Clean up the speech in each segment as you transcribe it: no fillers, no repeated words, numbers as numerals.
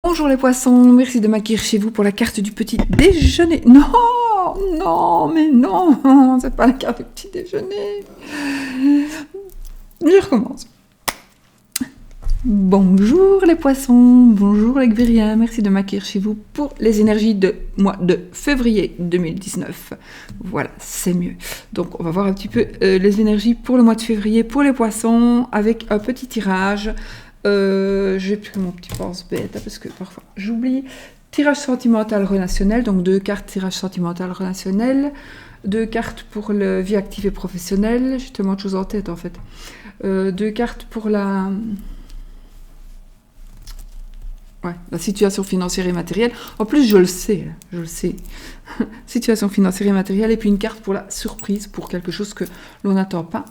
Bonjour les poissons, merci de m'accueillir chez vous pour la carte du petit déjeuner. Non, non, mais non, c'est pas la carte du petit déjeuner. Je recommence. Bonjour les poissons, bonjour les Gbériens, merci de m'accueillir chez vous pour les énergies de mois de février 2019. Voilà, c'est mieux. Donc on va voir un petit peu les énergies pour le mois de février pour les poissons avec un petit tirage. J'ai pris mon petit pense-bête parce que parfois j'oublie. Tirage sentimental relationnel, donc 2 cartes tirage sentimental relationnel, 2 cartes pour la vie active et professionnelle. J'ai tellement de choses en tête en fait. 2 cartes pour la situation financière et matérielle. En plus, je le sais. Situation financière et matérielle, et puis une carte pour la surprise, pour quelque chose que l'on n'attend pas.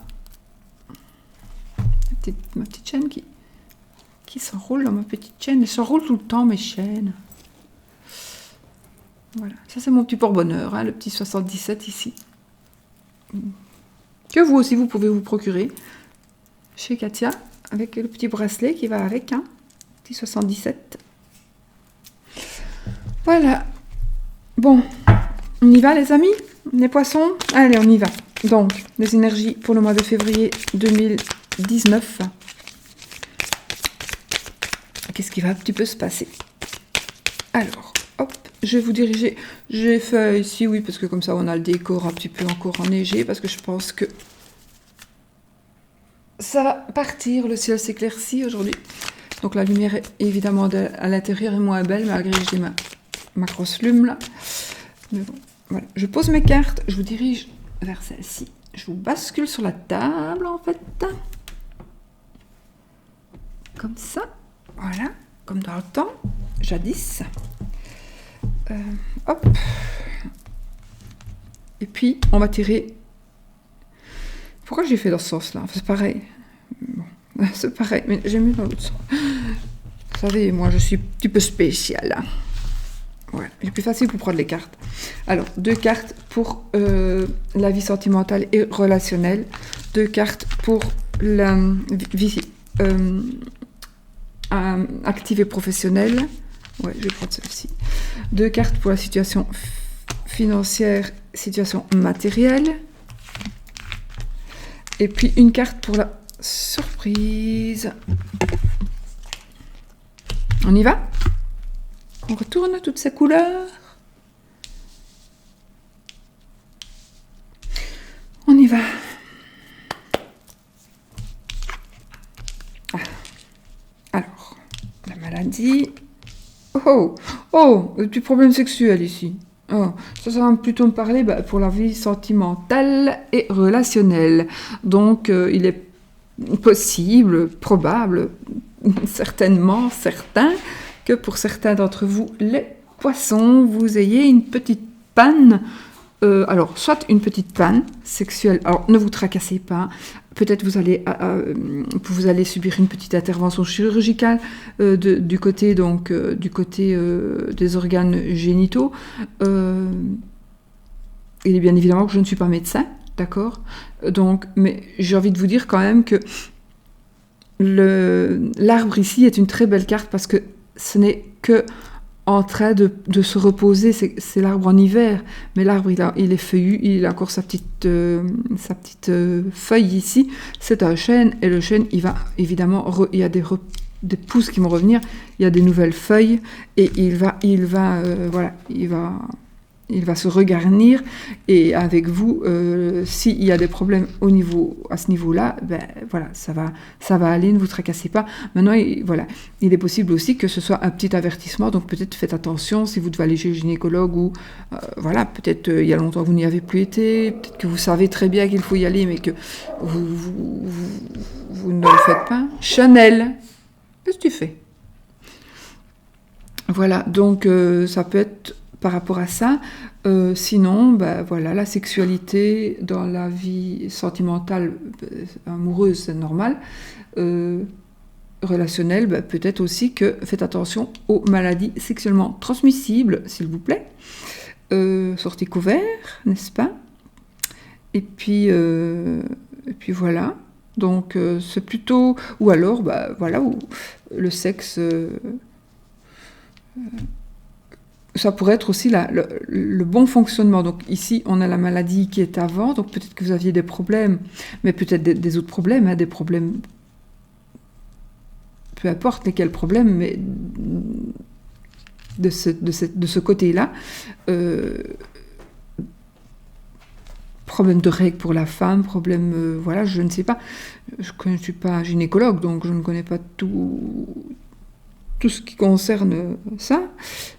Ma petite chaîne qui s'enroule dans ma petite chaîne. Elle s'enroule tout le temps, mes chaînes. Voilà, ça c'est mon petit porte-bonheur, hein, le petit 77 ici. Que vous aussi, vous pouvez vous procurer chez Katia, avec le petit bracelet qui va avec, hein, petit 77. Voilà. Bon, on y va les amis, les poissons. Allez, on y va. Donc, les énergies pour le mois de février 2019. Qu'est-ce qui va un petit peu se passer? Alors, hop, je vais vous diriger. J'ai fait ici, oui, parce que comme ça, on a le décor un petit peu encore enneigé, parce que je pense que ça va partir, le ciel s'éclaircit aujourd'hui. Donc la lumière, évidemment, à l'intérieur est moins belle, malgré que j'ai ma grosse lume, là. Mais bon, voilà. Je pose mes cartes, je vous dirige vers celle-ci. Je vous bascule sur la table, en fait. Comme ça. Voilà, comme dans le temps, jadis. Hop. Et puis, on va tirer... Pourquoi j'ai fait dans ce sens-là? C'est pareil. Bon, c'est pareil, mais j'ai mis dans l'autre sens. Vous savez, moi, je suis un petit peu spéciale. Hein. Voilà, c'est plus facile pour prendre les cartes. Alors, 2 cartes pour la vie sentimentale et relationnelle. 2 cartes pour la vie... active et professionnelle. Ouais, je vais prendre celle-ci. 2 cartes pour la situation financière, situation matérielle. Et puis une carte pour la surprise. On y va? On retourne toutes ces couleurs. On y va. Alors, la maladie. Oh, le petit problème sexuel ici. Oh, ça va plutôt me parler pour la vie sentimentale et relationnelle. Donc, il est possible, probable, certainement certain, que pour certains d'entre vous, les poissons, vous ayez une petite panne. Alors, soit une petite panne sexuelle. Alors, ne vous tracassez pas. Peut-être vous allez subir une petite intervention chirurgicale du côté des organes génitaux. Il est bien évidemment que je ne suis pas médecin, d'accord. Donc, mais j'ai envie de vous dire quand même que l'arbre ici est une très belle carte parce que ce n'est que en train de se reposer, c'est l'arbre en hiver, mais l'arbre il est feuillu, il a encore sa petite feuille ici, c'est un chêne, et le chêne il va évidemment, il y a des pousses qui vont revenir, il y a des nouvelles feuilles, et il va se regarnir, et avec vous, s'il y a des problèmes à ce niveau-là, voilà, ça va aller, ne vous tracassez pas. Maintenant, il est possible aussi que ce soit un petit avertissement, donc peut-être faites attention si vous devez aller chez le gynécologue, ou peut-être il y a longtemps que vous n'y avez plus été, peut-être que vous savez très bien qu'il faut y aller, mais que vous ne le faites pas. Chanel, qu'est-ce que tu fais? Voilà, donc ça peut être par rapport à ça. Sinon, la sexualité dans la vie sentimentale, amoureuse, c'est normal. Relationnelle, peut-être aussi que faites attention aux maladies sexuellement transmissibles, s'il vous plaît. Sortez couverts, n'est-ce pas? Et puis voilà. Donc c'est plutôt... Ou alors, où le sexe... Ça pourrait être aussi le bon fonctionnement. Donc ici, on a la maladie qui est avant, donc peut-être que vous aviez des problèmes, mais peut-être des autres problèmes, hein, des problèmes, peu importe lesquels problèmes, mais de ce côté-là. Problème de règles pour la femme, problème, voilà, je ne sais pas. Je ne suis pas gynécologue, donc je ne connais pas tout ce qui concerne ça.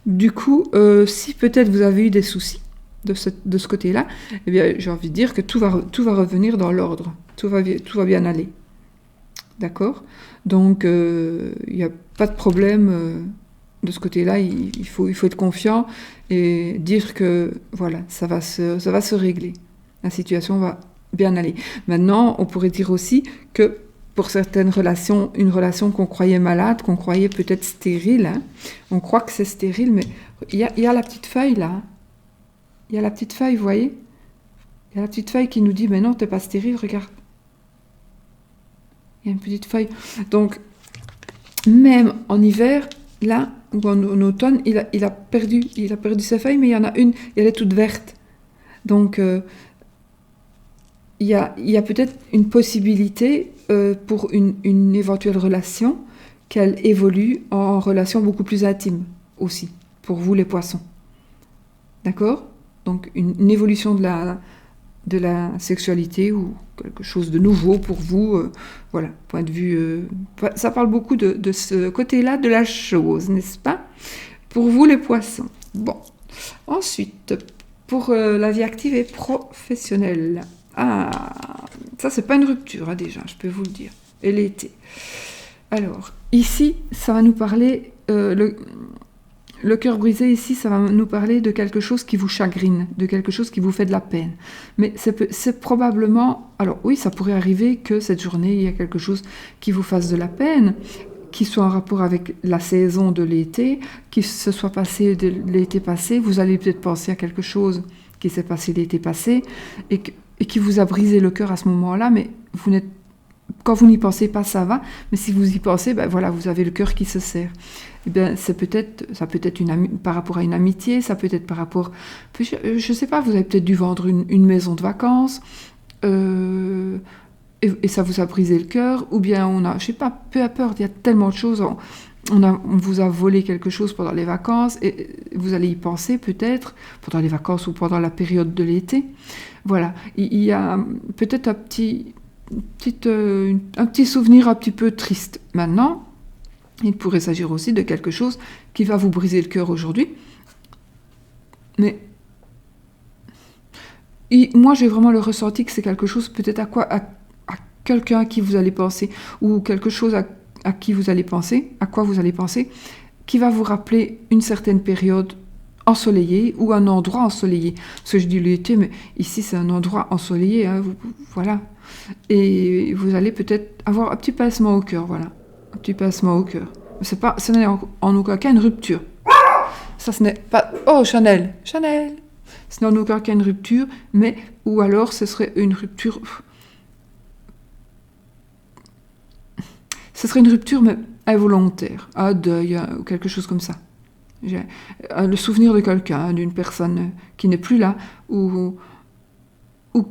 Du coup, si peut-être vous avez eu des soucis de ce côté-là, eh bien, j'ai envie de dire que tout va revenir dans l'ordre. Tout va bien aller. D'accord ? Donc, il n'y a pas de problème de ce côté-là. Il faut être confiant et dire que, voilà, ça va se régler. La situation va bien aller. Maintenant, on pourrait dire aussi que pour certaines relations, une relation qu'on croyait malade, qu'on croyait peut-être stérile, hein, on croit que c'est stérile, mais il y a la petite feuille là. Il y a la petite feuille, vous voyez ? Il y a la petite feuille qui nous dit, mais non, t'es pas stérile, regarde. Il y a une petite feuille. Donc, même en hiver, là, ou en automne, il a perdu ses feuilles, mais il y en a une, elle est toute verte. Donc, il y a peut-être une possibilité pour une éventuelle relation qu'elle évolue en relation beaucoup plus intime aussi, pour vous les poissons. D'accord ? Donc une évolution de la sexualité ou quelque chose de nouveau pour vous. Voilà, point de vue... ça parle beaucoup de ce côté-là de la chose, n'est-ce pas ? Pour vous les poissons. Bon. Ensuite, pour la vie active et professionnelle. Ah, ça c'est pas une rupture déjà, je peux vous le dire. Et l'été. Alors, ici, ça va nous parler... le cœur brisé ici, ça va nous parler de quelque chose qui vous chagrine, de quelque chose qui vous fait de la peine. Mais c'est probablement... Alors oui, ça pourrait arriver que cette journée, il y a quelque chose qui vous fasse de la peine, qui soit en rapport avec la saison de l'été, qui se soit passé de l'été passé. Vous allez peut-être penser à quelque chose qui s'est passé l'été passé et qui vous a brisé le cœur à ce moment-là, mais quand vous n'y pensez pas, ça va, mais si vous y pensez, ben voilà, vous avez le cœur qui se serre. Eh bien, ça peut être par rapport à une amitié, ça peut être par rapport... Je ne sais pas, vous avez peut-être dû vendre une maison de vacances, et ça vous a brisé le cœur, ou bien je ne sais pas, peu importe, il y a tellement de choses... On vous a volé quelque chose pendant les vacances, et vous allez y penser peut-être, pendant les vacances ou pendant la période de l'été. Voilà, il y a peut-être un petit souvenir un petit peu triste. Maintenant, il pourrait s'agir aussi de quelque chose qui va vous briser le cœur aujourd'hui. Mais moi, j'ai vraiment le ressenti que c'est quelque chose peut-être à quelqu'un à qui vous allez penser, ou quelque chose à qui vous allez penser, à quoi vous allez penser, qui va vous rappeler une certaine période ensoleillée ou un endroit ensoleillé. Parce que je dis l'été, mais ici c'est un endroit ensoleillé, hein, voilà. Et vous allez peut-être avoir un petit pincement au cœur, voilà. Un petit pincement au cœur. Ce n'est en aucun cas une rupture. Ça, ce n'est pas... Oh, Chanel. Ce n'est en aucun cas une rupture, mais... Ou alors, ce serait une rupture... Ce serait une rupture, mais involontaire. Un deuil, ou quelque chose comme ça. Le souvenir de quelqu'un, d'une personne qui n'est plus là, ou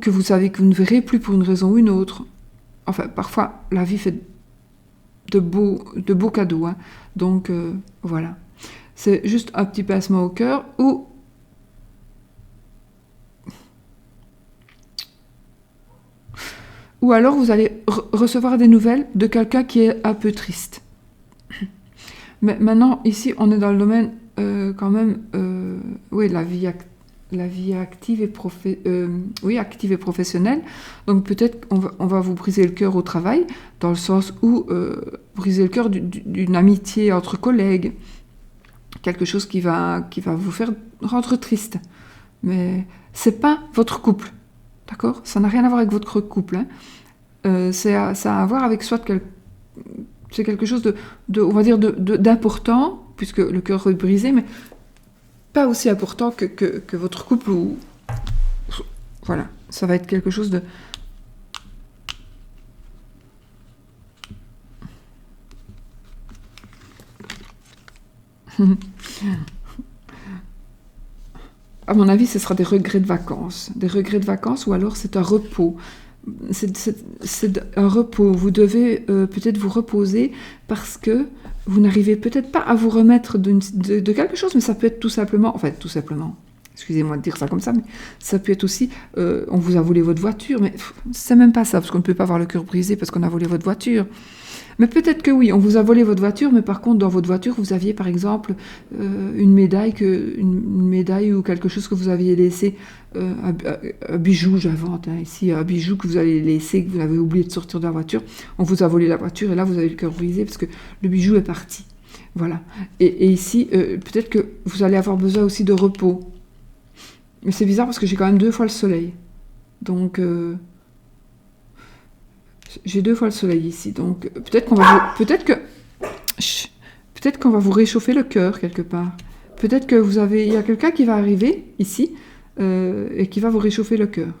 que vous savez que vous ne verrez plus pour une raison ou une autre. Enfin, parfois, la vie fait de beaux cadeaux. Hein. Donc, voilà. C'est juste un petit pincement au cœur, ou alors vous allez recevoir des nouvelles de quelqu'un qui est un peu triste. Mais maintenant, ici, on est dans le domaine quand même... oui, la vie active et active et professionnelle. Donc peut-être on va vous briser le cœur au travail, dans le sens où briser le cœur d'une amitié entre collègues, quelque chose qui va vous faire rendre triste. Mais c'est pas votre couple, d'accord ? Ça n'a rien à voir avec votre couple. Hein. Ça a à voir avec c'est quelque chose on va dire d'important, puisque le cœur est brisé, mais pas aussi important que votre couple. Voilà, ça va être quelque chose de... À mon avis, ce sera des regrets de vacances. Des regrets de vacances ou alors c'est un repos. C'est un repos. Vous devez peut-être vous reposer parce que vous n'arrivez peut-être pas à vous remettre de quelque chose, mais ça peut être tout simplement, enfin tout simplement, excusez-moi de dire ça comme ça, mais ça peut être aussi, on vous a volé votre voiture, mais c'est même pas ça, parce qu'on ne peut pas avoir le cœur brisé parce qu'on a volé votre voiture. Mais peut-être que oui, on vous a volé votre voiture, mais par contre, dans votre voiture, vous aviez par exemple une médaille ou quelque chose que vous aviez laissé, un bijou, j'invente ici, un bijou que vous avez laissé, que vous avez oublié de sortir de la voiture. On vous a volé la voiture et là, vous avez le cœur brisé parce que le bijou est parti. Voilà. Et ici, peut-être que vous allez avoir besoin aussi de repos. Mais c'est bizarre parce que j'ai quand même 2 fois le soleil. Donc... j'ai 2 fois le soleil ici, donc peut-être qu'on va vous réchauffer le cœur quelque part. Peut-être que il y a quelqu'un qui va arriver ici et qui va vous réchauffer le cœur,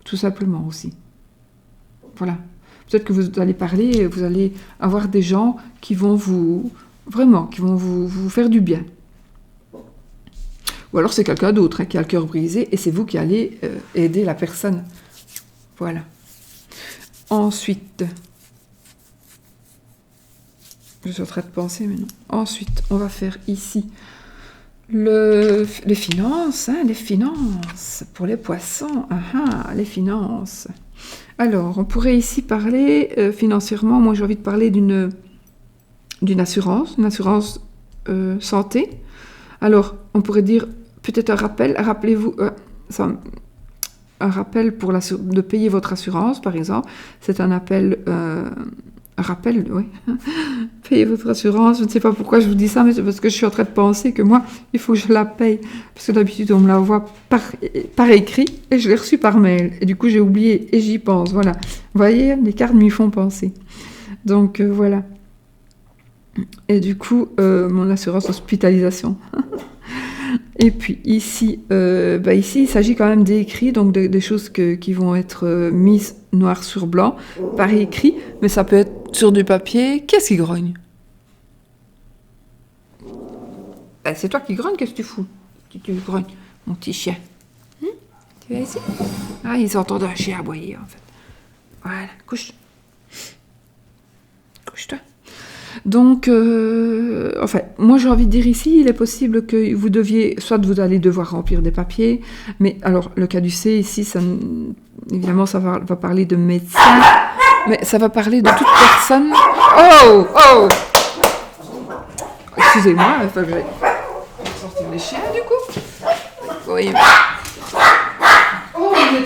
tout simplement aussi. Voilà. Peut-être que vous allez parler et vous allez avoir des gens qui vont vous faire du bien. Ou alors c'est quelqu'un d'autre qui a le cœur brisé et c'est vous qui allez aider la personne. Voilà. Ensuite, je suis en train de penser maintenant. Ensuite, on va faire ici les finances, les finances pour les poissons. Les finances. Alors, on pourrait ici parler financièrement. Moi, j'ai envie de parler d'une assurance, une assurance santé. Alors, on pourrait dire peut-être un rappel. Rappelez-vous. Un rappel de payer votre assurance, par exemple. C'est un appel... un rappel, oui. Payer votre assurance. Je ne sais pas pourquoi je vous dis ça, mais c'est parce que je suis en train de penser que moi, il faut que je la paye. Parce que d'habitude, on me la voit par écrit et je l'ai reçue par mail. Et du coup, j'ai oublié et j'y pense. Voilà. Vous voyez, les cartes m'y font penser. Donc, voilà. Et du coup, mon assurance hospitalisation. Et puis ici, ici, il s'agit quand même d'écrits, donc des choses qui vont être mises noir sur blanc, par écrit, mais ça peut être sur du papier. Qu'est-ce qui grogne? C'est toi qui grogne, qu'est-ce que tu fous? Tu grognes, mon petit chien. Tu vas ici? Ah, ils entendent un chien aboyer, en fait. Voilà, couche. Couche-toi. Donc, moi j'ai envie de dire ici, il est possible que vous vous allez devoir remplir des papiers, mais alors le caducée ici, évidemment ça va parler de médecin, mais ça va parler de toute personne. Oh! Excusez-moi, il faut que j'aille sortir les chiens du coup. Oui. Oh, ils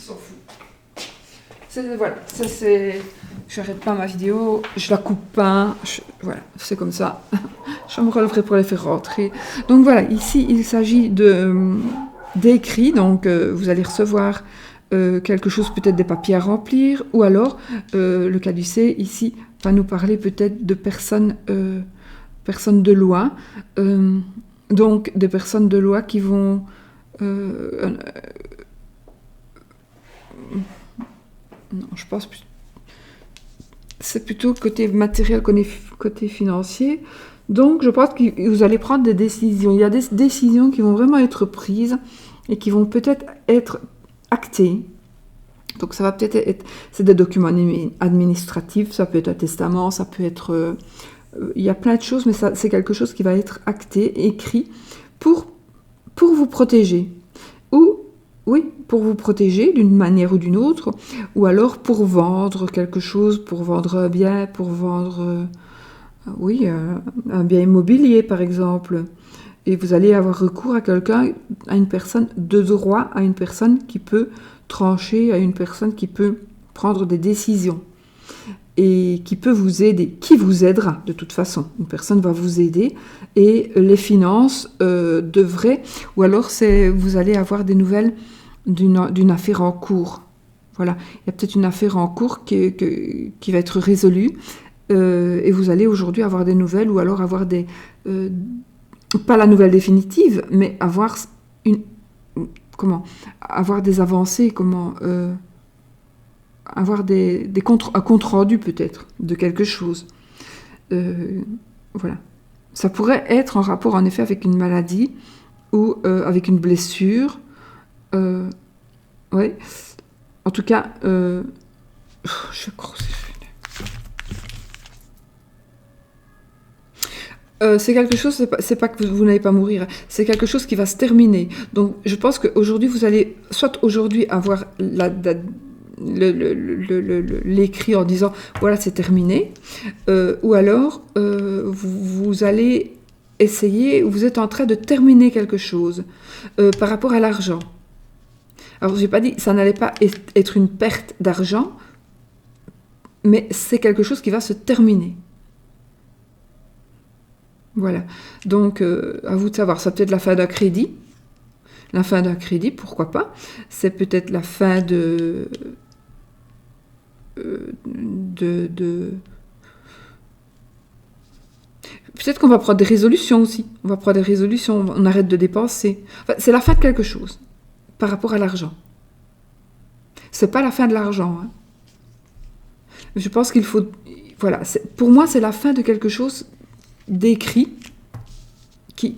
s'en foutent. Voilà, ça c'est... Je n'arrête pas ma vidéo, je la coupe pas, voilà, c'est comme ça. Je me releverai pour les faire rentrer. Donc voilà, ici il s'agit d'écrits, donc vous allez recevoir quelque chose, peut-être des papiers à remplir, ou alors le caducée ici va nous parler peut-être de personnes de loi, donc des personnes de loi qui vont... non, je pense que c'est plutôt côté matériel, côté financier. Donc, je pense que vous allez prendre des décisions. Il y a des décisions qui vont vraiment être prises et qui vont peut-être être actées. Donc, ça va peut-être être... C'est des documents administratifs, ça peut être un testament, ça peut être... il y a plein de choses, mais c'est quelque chose qui va être acté, écrit, pour vous protéger. Oui, pour vous protéger d'une manière ou d'une autre, ou alors pour vendre quelque chose, pour vendre un bien, pour vendre, un bien immobilier par exemple. Et vous allez avoir recours à quelqu'un, à une personne de droit, à une personne qui peut trancher, à une personne qui peut prendre des décisions et qui peut vous aider, qui vous aidera de toute façon. Une personne va vous aider et les finances devraient, ou alors vous allez avoir des nouvelles d'une affaire en cours. Voilà, il y a peut-être une affaire en cours qui va être résolue et vous allez aujourd'hui avoir des nouvelles ou alors avoir pas la nouvelle définitive, mais avoir avoir des avancées, avoir un compte rendu peut-être de quelque chose. Voilà. Ça pourrait être en rapport en effet avec une maladie ou avec une blessure. Ouais. En tout cas, je crois que c'est quelque chose, c'est pas que vous n'allez pas mourir, c'est quelque chose qui va se terminer. Donc je pense qu'aujourd'hui, vous allez soit aujourd'hui avoir l'écrit en disant voilà, c'est terminé, ou alors vous allez essayer, vous êtes en train de terminer quelque chose par rapport à l'argent. Alors j'ai pas dit ça n'allait pas être une perte d'argent, mais c'est quelque chose qui va se terminer. Voilà, donc à vous de savoir, c'est peut-être la fin d'un crédit. La fin d'un crédit, pourquoi pas. C'est peut-être la fin de peut-être qu'on va prendre des résolutions aussi. On va prendre des résolutions, on arrête de dépenser. Enfin, c'est la fin de quelque chose par rapport à l'argent. C'est pas la fin de l'argent. Hein. Je pense qu'il faut... Voilà, pour moi, c'est la fin de quelque chose d'écrit qui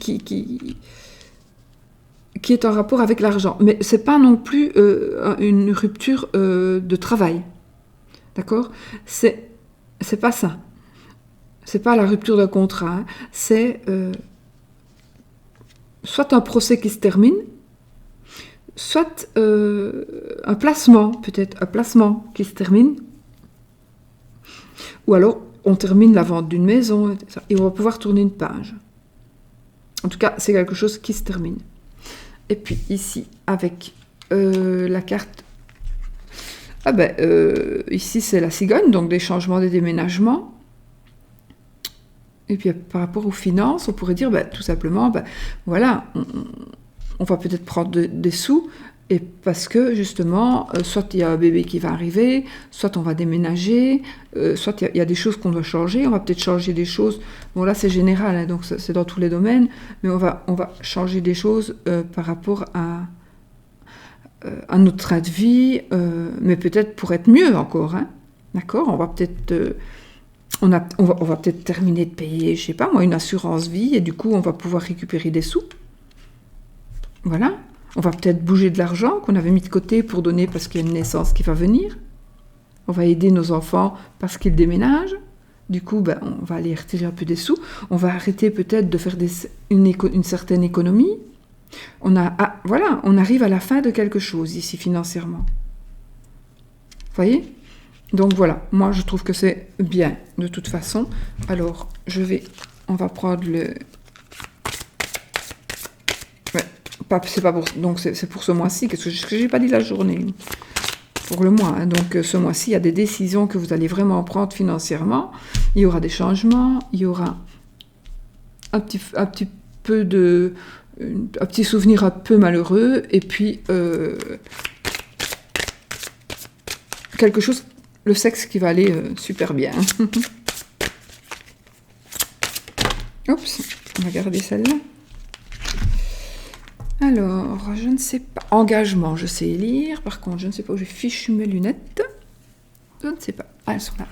est en rapport avec l'argent. Mais c'est pas non plus une rupture de travail. D'accord ? C'est pas ça. C'est pas la rupture d'un contrat. Hein. C'est soit un procès qui se termine, soit un placement, peut-être un placement qui se termine, ou alors on termine la vente d'une maison, et on va pouvoir tourner une page. En tout cas, c'est quelque chose qui se termine. Et puis ici, avec la carte... ici, c'est la cigogne, donc des changements, des déménagements. Et puis par rapport aux finances, on pourrait dire tout simplement, voilà, on va peut-être prendre des sous, et parce que justement, soit il y a un bébé qui va arriver, soit on va déménager, soit il y a des choses qu'on doit changer, on va peut-être changer des choses, bon là c'est général, hein, donc c'est dans tous les domaines, mais on va changer des choses par rapport à notre train de vie, mais peut-être pour être mieux encore, hein, d'accord, on va peut-être... on va peut-être terminer de payer, je sais pas moi, une assurance vie, et du coup on va pouvoir récupérer des sous. Voilà. On va peut-être bouger de l'argent qu'on avait mis de côté pour donner parce qu'il y a une naissance qui va venir. On va aider nos enfants parce qu'ils déménagent. Du coup, on va aller retirer un peu des sous. On va arrêter peut-être de faire une certaine économie. Voilà, on arrive à la fin de quelque chose ici financièrement. Vous voyez ? Donc voilà, moi je trouve que c'est bien de toute façon. Alors, on va prendre le... c'est pas pour, donc c'est pour ce mois-ci, parce que je n'ai pas dit la journée, pour le mois. Hein. Donc ce mois-ci, il y a des décisions que vous allez vraiment prendre financièrement. Il y aura des changements, il y aura un petit souvenir un peu malheureux, et puis quelque chose, le sexe qui va aller super bien. Oups, on va garder celle-là. Alors, je ne sais pas. Engagement, je sais lire. Par contre, je ne sais pas où j'ai fichu mes lunettes. Je ne sais pas. Ah, elles sont là.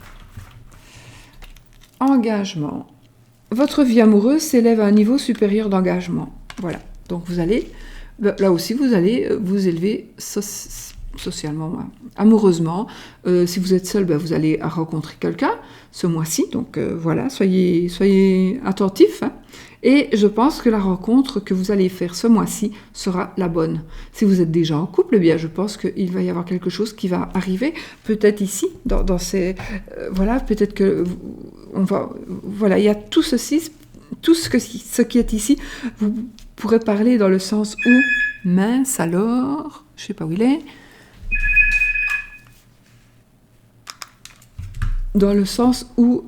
Engagement. Votre vie amoureuse s'élève à un niveau supérieur d'engagement. Voilà. Donc, vous allez... Là aussi, vous allez vous élever socialement, amoureusement. Si vous êtes seul, vous allez rencontrer quelqu'un ce mois-ci. Donc, voilà, soyez attentifs. Hein. Et je pense que la rencontre que vous allez faire ce mois-ci sera la bonne. Si vous êtes déjà en couple, je pense qu'il va y avoir quelque chose qui va arriver. Peut-être ici, dans ces... voilà, peut-être que... Voilà, il y a tout ceci, tout ce qui est ici. Vous pourrez parler dans le sens où... Mince alors... Je ne sais pas où il est. Dans le sens où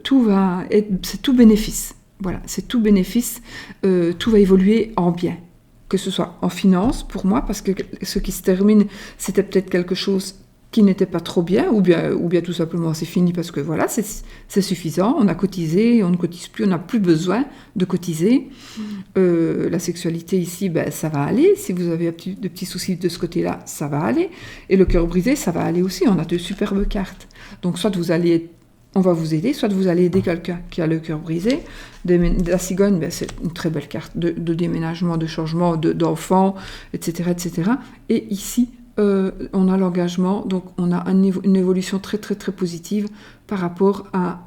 tout va être... C'est tout bénéfice. Voilà, c'est tout bénéfice, tout va évoluer en bien. Que ce soit en finance, pour moi, parce que ce qui se termine, c'était peut-être quelque chose qui n'était pas trop bien, ou bien tout simplement c'est fini parce que voilà, c'est suffisant, on a cotisé, on ne cotise plus, on n'a plus besoin de cotiser. La sexualité ici, ben, ça va aller. Si vous avez de petits soucis de ce côté-là, ça va aller. Et le cœur brisé, ça va aller aussi. On a de superbes cartes. Donc soit on va vous aider, soit vous allez aider quelqu'un qui a le cœur brisé. La cigogne, ben, c'est une très belle carte de déménagement, de changement, d'enfants, etc., etc. Et ici, on a l'engagement, donc on a une évolution très très très positive par rapport à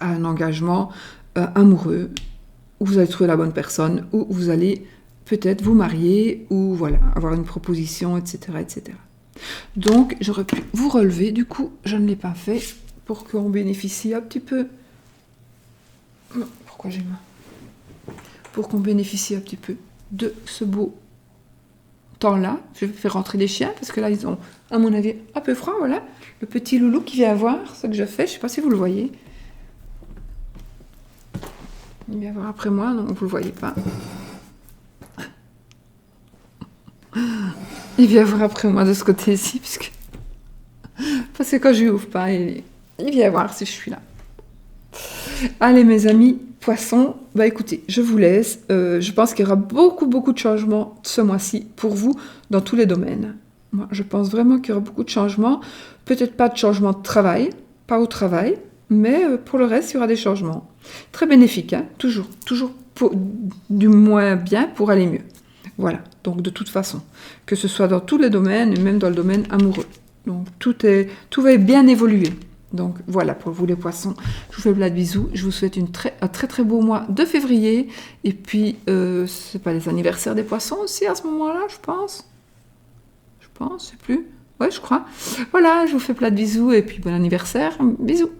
un engagement amoureux, où vous allez trouver la bonne personne, où vous allez peut-être vous marier, ou voilà, avoir une proposition, etc., etc. Donc j'aurais pu vous relever, du coup je ne l'ai pas fait, pour qu'on bénéficie un petit peu... Pourquoi j'ai mal ? Pour qu'on bénéficie un petit peu de ce beau temps-là. Je vais faire rentrer les chiens parce que là ils ont, à mon avis, un peu froid. Voilà, le petit loulou qui vient voir ce que je fais. Je ne sais pas si vous le voyez. Il vient voir après moi, non, vous le voyez pas. Il vient voir après moi de ce côté-ci parce que quand je lui ouvre pas, il vient voir si je suis là. Allez mes amis, poissons, bah écoutez, je vous laisse. Je pense qu'il y aura beaucoup de changements ce mois-ci pour vous dans tous les domaines. Moi, je pense vraiment qu'il y aura beaucoup de changements. Peut-être pas de changement de travail, pas au travail, mais pour le reste, il y aura des changements. Très bénéfiques, hein, toujours du moins bien pour aller mieux. Voilà, donc de toute façon, que ce soit dans tous les domaines, et même dans le domaine amoureux. Donc tout va bien évoluer. Donc voilà pour vous les poissons, je vous fais plein de bisous, je vous souhaite un très très beau mois de février, et puis c'est pas les anniversaires des poissons aussi à ce moment-là, je pense, c'est plus, ouais je crois, voilà, je vous fais plein de bisous, et puis bon anniversaire, bisous.